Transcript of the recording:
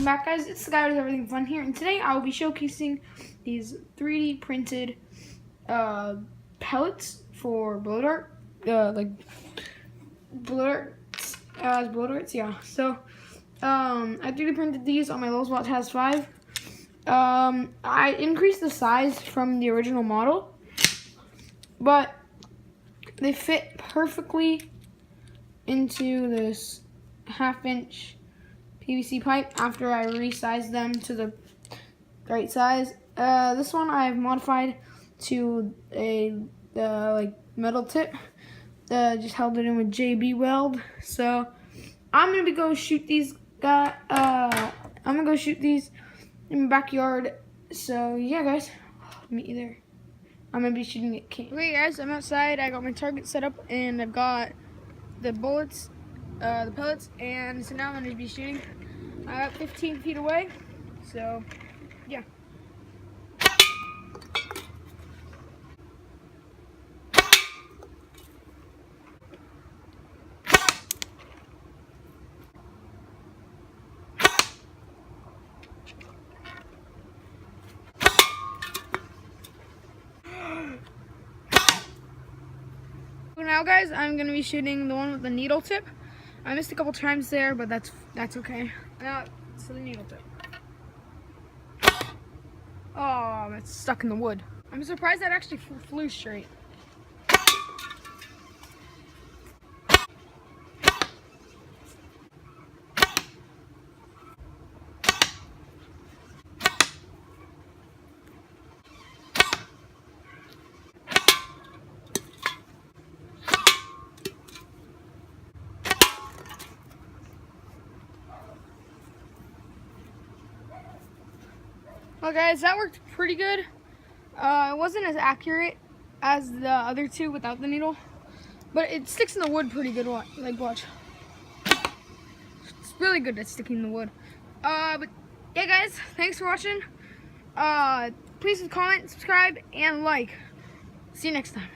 back, guys. It's the guy with everything fun here, and today I will be showcasing these 3D printed pellets for blow dart, like blow darts, yeah. So I 3D printed these on my Lulzbot Taz 5. I increased the size from the original model, but they fit perfectly into this 1/2-inch PVC pipe after I resized them to the right size. This one I've modified to a like metal tip. Just held it in with JB Weld. So I'm gonna go shoot these in my backyard. So yeah, guys, I'll meet you there. I'm gonna be shooting at camp. Okay, guys, I'm outside. I got my target set up, and I've got the bullets, the pellets, and so now I'm gonna be shooting. I'm about 15 feet away. So yeah. Now, guys, I'm gonna be shooting the one with the needle tip. I missed a couple times there, but that's okay. Now it's the needle tip. Oh, it's stuck in the wood. I'm surprised that actually flew straight. Well, guys, that worked pretty good. It wasn't as accurate as the other two without the needle, but it sticks in the wood pretty good. Like, watch. It's really good at sticking in the wood. But yeah, guys, thanks for watching. Please comment, subscribe, and like. See you next time.